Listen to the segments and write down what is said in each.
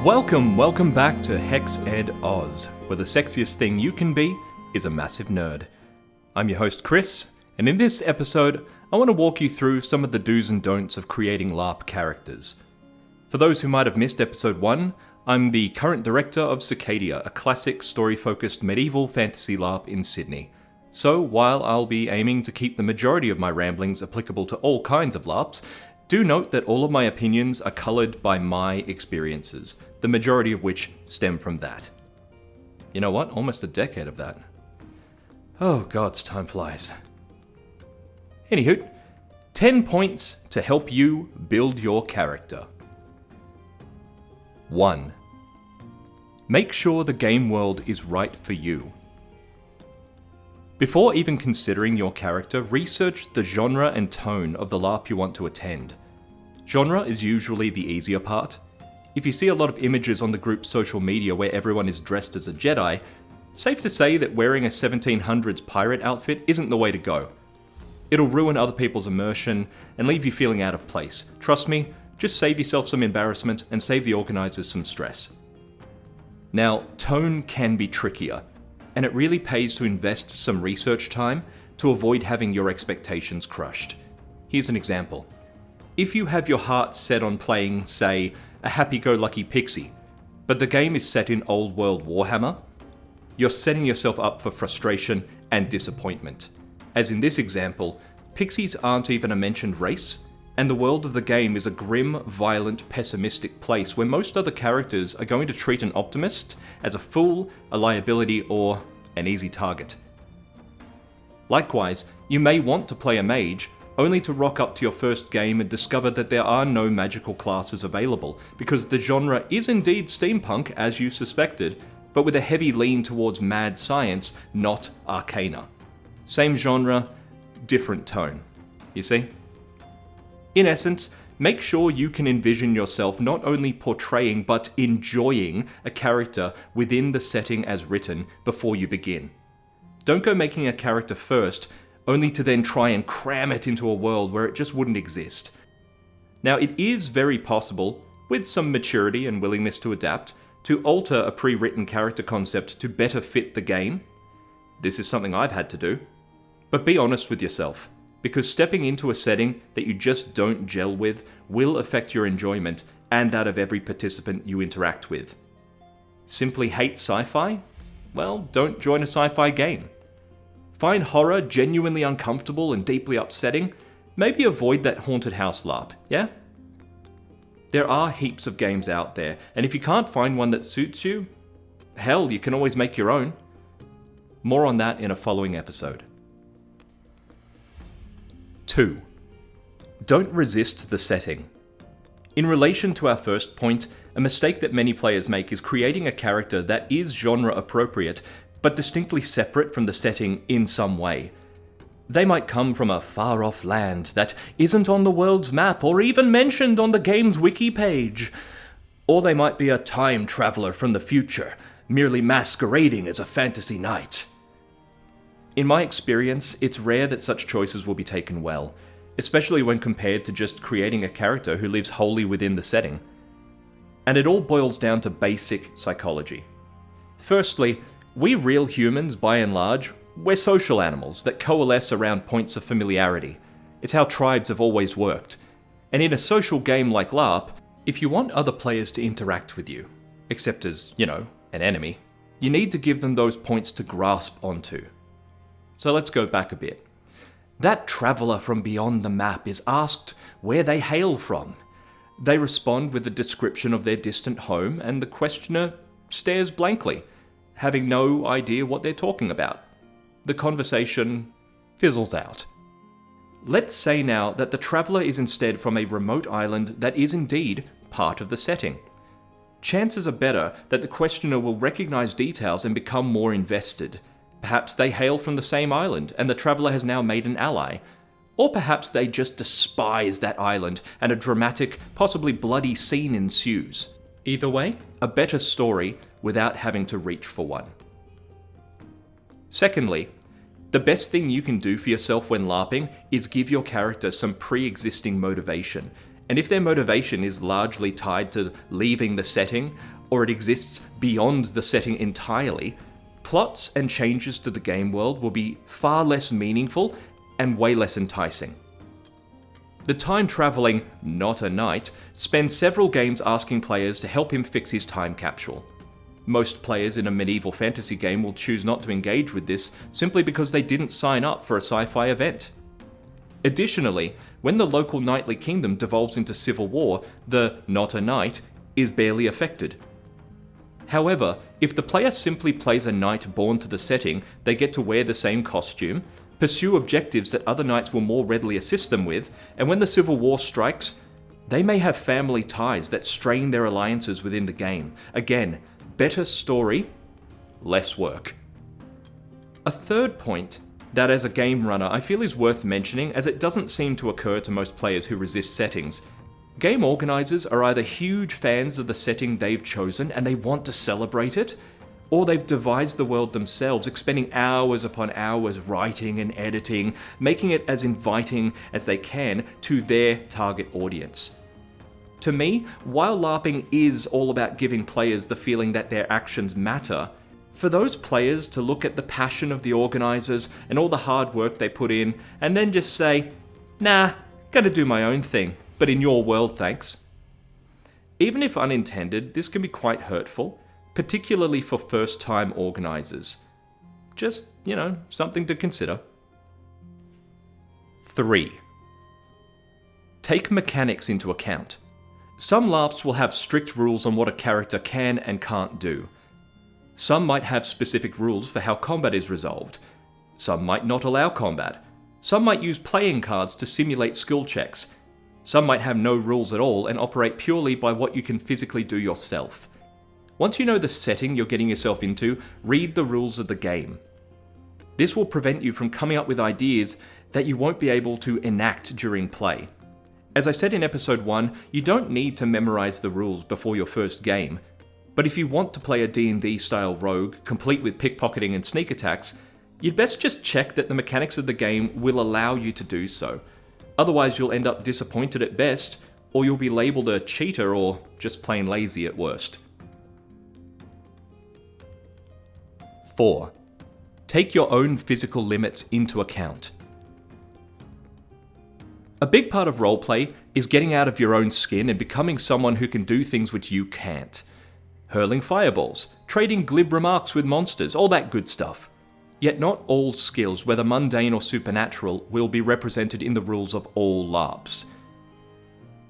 Welcome back to Hex Ed Oz, where the sexiest thing you can be is a massive nerd. I'm your host Chris, and in this episode, I want to walk you through some of the do's and don'ts of creating LARP characters. For those who might have missed episode 1, I'm the current director of Cicadia, a classic story-focused medieval fantasy LARP in Sydney. So, while I'll be aiming to keep the majority of my ramblings applicable to all kinds of LARPs, do note that all of my opinions are coloured by my experiences, the majority of which stem from that. You know what? Almost a decade of that. Oh gods, time flies. Anywho, 10 points to help you build your character. 1. Make sure the game world is right for you. Before even considering your character, research the genre and tone of the LARP you want to attend. Genre is usually the easier part. If you see a lot of images on the group's social media where everyone is dressed as a Jedi, safe to say that wearing a 1700s pirate outfit isn't the way to go. It'll ruin other people's immersion and leave you feeling out of place. Trust me, just save yourself some embarrassment and save the organisers some stress. Now, tone can be trickier, and it really pays to invest some research time to avoid having your expectations crushed. Here's an example. If you have your heart set on playing, say, a happy-go-lucky pixie, but the game is set in old world Warhammer, you're setting yourself up for frustration and disappointment. As in this example, pixies aren't even a mentioned race, and the world of the game is a grim, violent, pessimistic place where most other characters are going to treat an optimist as a fool, a liability, or an easy target. Likewise, you may want to play a mage, only to rock up to your first game and discover that there are no magical classes available, because the genre is indeed steampunk, as you suspected, but with a heavy lean towards mad science, not arcana. Same genre, different tone. You see? In essence, make sure you can envision yourself not only portraying but enjoying a character within the setting as written before you begin. Don't go making a character first, only to then try and cram it into a world where it just wouldn't exist. Now, it is very possible, with some maturity and willingness to adapt, to alter a pre-written character concept to better fit the game. This is something I've had to do. But be honest with yourself, because stepping into a setting that you just don't gel with will affect your enjoyment and that of every participant you interact with. Simply hate sci-fi? Well, don't join a sci-fi game. Find horror genuinely uncomfortable and deeply upsetting? Maybe avoid that haunted house LARP, yeah? There are heaps of games out there, and if you can't find one that suits you, hell, you can always make your own. More on that in a following episode. 2. Don't resist the setting. In relation to our first point, a mistake that many players make is creating a character that is genre appropriate, but distinctly separate from the setting in some way. They might come from a far-off land that isn't on the world's map or even mentioned on the game's wiki page. Or they might be a time traveler from the future, merely masquerading as a fantasy knight. In my experience, it's rare that such choices will be taken well, especially when compared to just creating a character who lives wholly within the setting. And it all boils down to basic psychology. Firstly, we real humans, by and large, we're social animals that coalesce around points of familiarity. It's how tribes have always worked. And in a social game like LARP, if you want other players to interact with you, except as, an enemy, you need to give them those points to grasp onto. So let's go back a bit. That traveller from beyond the map is asked where they hail from. They respond with a description of their distant home, and the questioner stares blankly, having no idea what they're talking about. The conversation fizzles out. Let's say now that the traveller is instead from a remote island that is indeed part of the setting. Chances are better that the questioner will recognise details and become more invested. Perhaps they hail from the same island, and the traveller has now made an ally. Or perhaps they just despise that island, and a dramatic, possibly bloody scene ensues. Either way, a better story without having to reach for one. Secondly, the best thing you can do for yourself when LARPing is give your character some pre-existing motivation, and if their motivation is largely tied to leaving the setting, or it exists beyond the setting entirely, plots and changes to the game world will be far less meaningful and way less enticing. The time-traveling Not a Knight spends several games asking players to help him fix his time capsule. Most players in a medieval fantasy game will choose not to engage with this simply because they didn't sign up for a sci-fi event. Additionally, when the local knightly kingdom devolves into civil war, the Not a Knight is barely affected. However, if the player simply plays a knight born to the setting, they get to wear the same costume, pursue objectives that other knights will more readily assist them with, and when the civil war strikes, they may have family ties that strain their alliances within the game. Again, better story, less work. A third point that as a game runner I feel is worth mentioning, as it doesn't seem to occur to most players who resist settings. Game organizers are either huge fans of the setting they've chosen and they want to celebrate it, or they've devised the world themselves, expending hours upon hours writing and editing, making it as inviting as they can to their target audience. To me, while LARPing is all about giving players the feeling that their actions matter, for those players to look at the passion of the organizers and all the hard work they put in, and then just say, nah, gotta do my own thing, but in your world, thanks. Even if unintended, this can be quite hurtful, particularly for first-time organizers. Just, something to consider. 3. Take mechanics into account. Some LARPs will have strict rules on what a character can and can't do. Some might have specific rules for how combat is resolved. Some might not allow combat. Some might use playing cards to simulate skill checks. Some might have no rules at all and operate purely by what you can physically do yourself. Once you know the setting you're getting yourself into, read the rules of the game. This will prevent you from coming up with ideas that you won't be able to enact during play. As I said in episode 1, you don't need to memorize the rules before your first game, but if you want to play a D&D style rogue, complete with pickpocketing and sneak attacks, you'd best just check that the mechanics of the game will allow you to do so. Otherwise you'll end up disappointed at best, or you'll be labelled a cheater or just plain lazy at worst. 4. Take your own physical limits into account. A big part of roleplay is getting out of your own skin and becoming someone who can do things which you can't. Hurling fireballs, trading glib remarks with monsters, all that good stuff. Yet not all skills, whether mundane or supernatural, will be represented in the rules of all LARPs.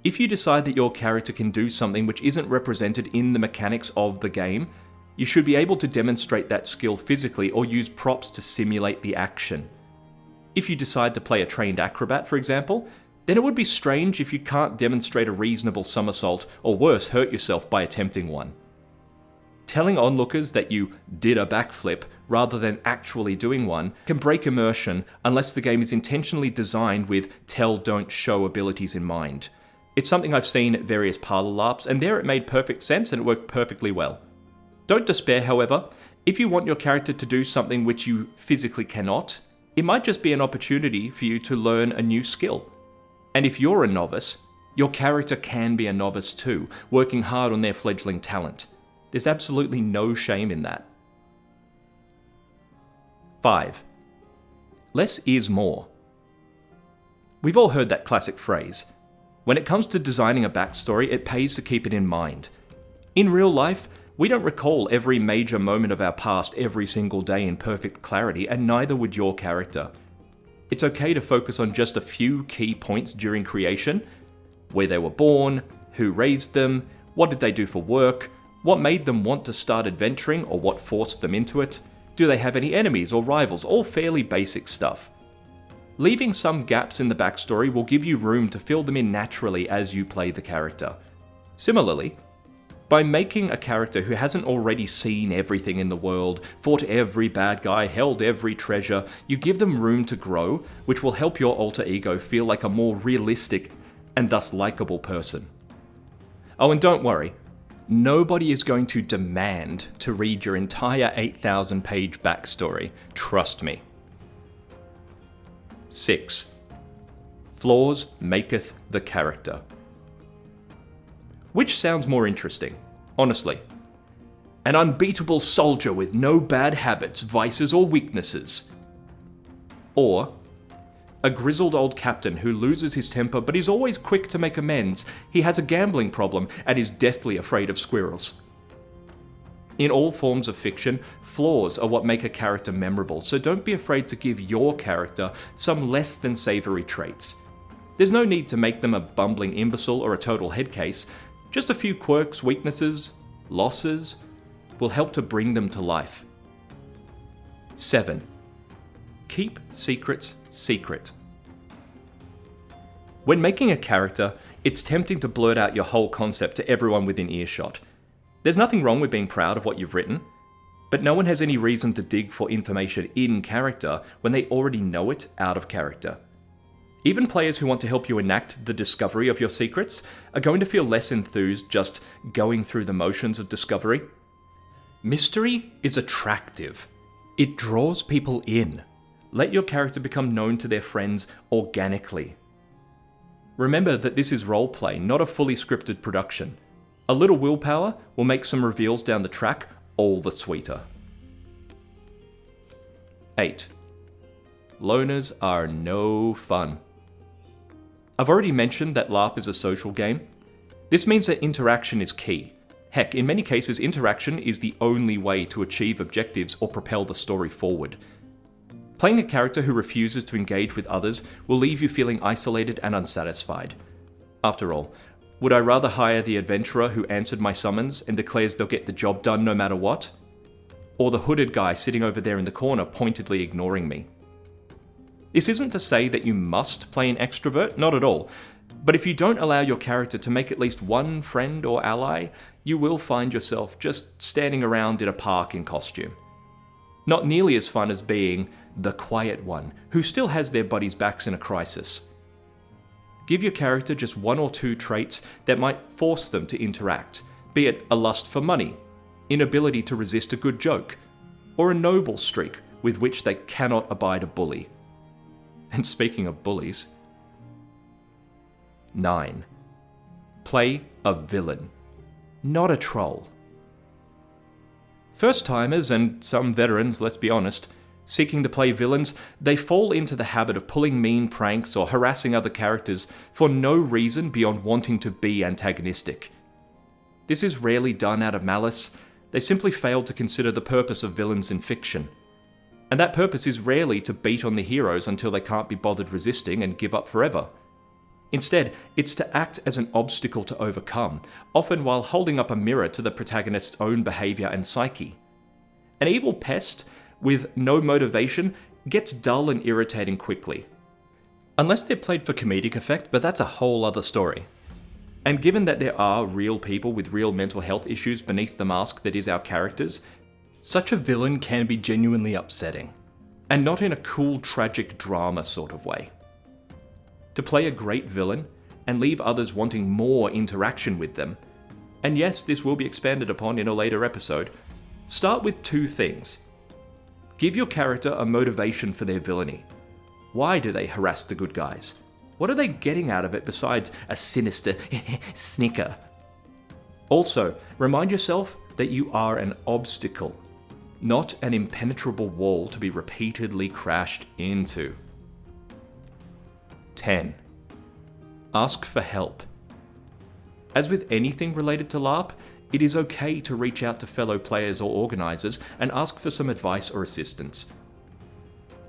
If you decide that your character can do something which isn't represented in the mechanics of the game, you should be able to demonstrate that skill physically or use props to simulate the action. If you decide to play a trained acrobat, for example, then it would be strange if you can't demonstrate a reasonable somersault, or worse, hurt yourself by attempting one. Telling onlookers that you did a backflip rather than actually doing one can break immersion unless the game is intentionally designed with tell don't show abilities in mind. It's something I've seen at various parlor LARPs, and there it made perfect sense and it worked perfectly well. Don't despair, however. If you want your character to do something which you physically cannot, it might just be an opportunity for you to learn a new skill. And if you're a novice, your character can be a novice too, working hard on their fledgling talent. There's absolutely no shame in that. 5. Less is more. We've all heard that classic phrase. When it comes to designing a backstory, it pays to keep it in mind. In real life, we don't recall every major moment of our past every single day in perfect clarity, and neither would your character. It's okay to focus on just a few key points during creation: where they were born, who raised them, what did they do for work, what made them want to start adventuring or what forced them into it, do they have any enemies or rivals, all fairly basic stuff. Leaving some gaps in the backstory will give you room to fill them in naturally as you play the character. Similarly, by making a character who hasn't already seen everything in the world, fought every bad guy, held every treasure, you give them room to grow, which will help your alter ego feel like a more realistic and thus likable person. Oh, and don't worry, nobody is going to demand to read your entire 8,000-page backstory, trust me. 6. Flaws maketh the character. Which sounds more interesting, honestly? An unbeatable soldier with no bad habits, vices, or weaknesses. Or a grizzled old captain who loses his temper but is always quick to make amends. He has a gambling problem and is deathly afraid of squirrels. In all forms of fiction, flaws are what make a character memorable, so don't be afraid to give your character some less than savoury traits. There's no need to make them a bumbling imbecile or a total headcase. Just a few quirks, weaknesses, losses will help to bring them to life. 7. Keep secrets secret. When making a character, it's tempting to blurt out your whole concept to everyone within earshot. There's nothing wrong with being proud of what you've written, but no one has any reason to dig for information in character when they already know it out of character. Even players who want to help you enact the discovery of your secrets are going to feel less enthused just going through the motions of discovery. Mystery is attractive. It draws people in. Let your character become known to their friends organically. Remember that this is roleplay, not a fully scripted production. A little willpower will make some reveals down the track all the sweeter. 8. Loners are no fun. I've already mentioned that LARP is a social game. This means that interaction is key. Heck, in many cases, interaction is the only way to achieve objectives or propel the story forward. Playing a character who refuses to engage with others will leave you feeling isolated and unsatisfied. After all, would I rather hire the adventurer who answered my summons and declares they'll get the job done no matter what? Or the hooded guy sitting over there in the corner pointedly ignoring me? This isn't to say that you must play an extrovert, not at all. But if you don't allow your character to make at least one friend or ally, you will find yourself just standing around in a park in costume. Not nearly as fun as being the quiet one, who still has their buddies' backs in a crisis. Give your character just one or two traits that might force them to interact, be it a lust for money, inability to resist a good joke, or a noble streak with which they cannot abide a bully. And speaking of bullies... 9. Play a villain, not a troll. First-timers, and some veterans, let's be honest, seeking to play villains, they fall into the habit of pulling mean pranks or harassing other characters for no reason beyond wanting to be antagonistic. This is rarely done out of malice. They simply fail to consider the purpose of villains in fiction. And that purpose is rarely to beat on the heroes until they can't be bothered resisting and give up forever. Instead, it's to act as an obstacle to overcome, often while holding up a mirror to the protagonist's own behaviour and psyche. An evil pest with no motivation gets dull and irritating quickly. Unless they're played for comedic effect, but that's a whole other story. And given that there are real people with real mental health issues beneath the mask that is our characters, such a villain can be genuinely upsetting. And not in a cool, tragic drama sort of way. To play a great villain and leave others wanting more interaction with them, and yes, this will be expanded upon in a later episode, start with 2 things. Give your character a motivation for their villainy. Why do they harass the good guys? What are they getting out of it besides a sinister snicker? Also, remind yourself that you are an obstacle, not an impenetrable wall to be repeatedly crashed into. 10. Ask for help. As with anything related to LARP, it is okay to reach out to fellow players or organisers and ask for some advice or assistance.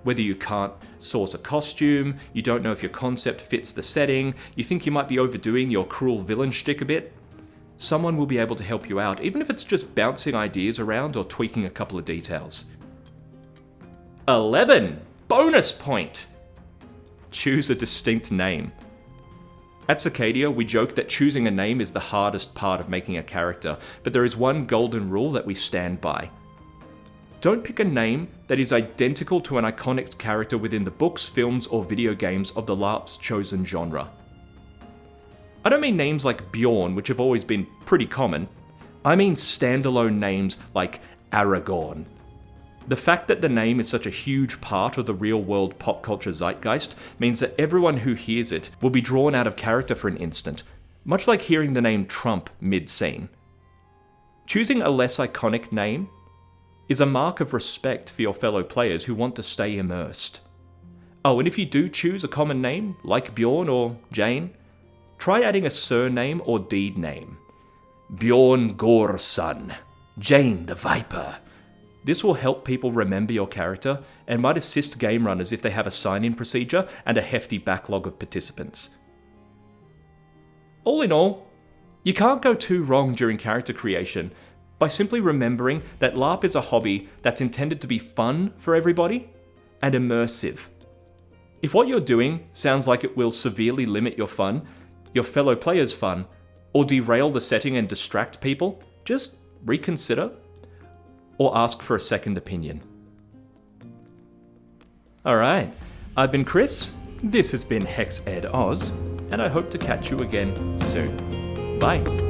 Whether you can't source a costume, you don't know if your concept fits the setting, you think you might be overdoing your cruel villain shtick a bit, someone will be able to help you out, even if it's just bouncing ideas around or tweaking a couple of details. 11. Bonus point! Choose a distinct name. At Cicadia, we joke that choosing a name is the hardest part of making a character, but there is one golden rule that we stand by. Don't pick a name that is identical to an iconic character within the books, films, or video games of the LARP's chosen genre. I don't mean names like Bjorn, which have always been pretty common. I mean standalone names like Aragorn. The fact that the name is such a huge part of the real-world pop culture zeitgeist means that everyone who hears it will be drawn out of character for an instant, much like hearing the name Trump mid-scene. Choosing a less iconic name is a mark of respect for your fellow players who want to stay immersed. Oh, and if you do choose a common name, like Bjorn or Jane, try adding a surname or deed name. Bjorn Gorson, Jane the Viper. This will help people remember your character and might assist game runners if they have a sign-in procedure and a hefty backlog of participants. All in all, you can't go too wrong during character creation by simply remembering that LARP is a hobby that's intended to be fun for everybody and immersive. If what you're doing sounds like it will severely limit your fun, your fellow players' fun, or derail the setting and distract people, just reconsider or ask for a second opinion. Alright, I've been Chris, this has been Hex Ed Oz, and I hope to catch you again soon. Bye.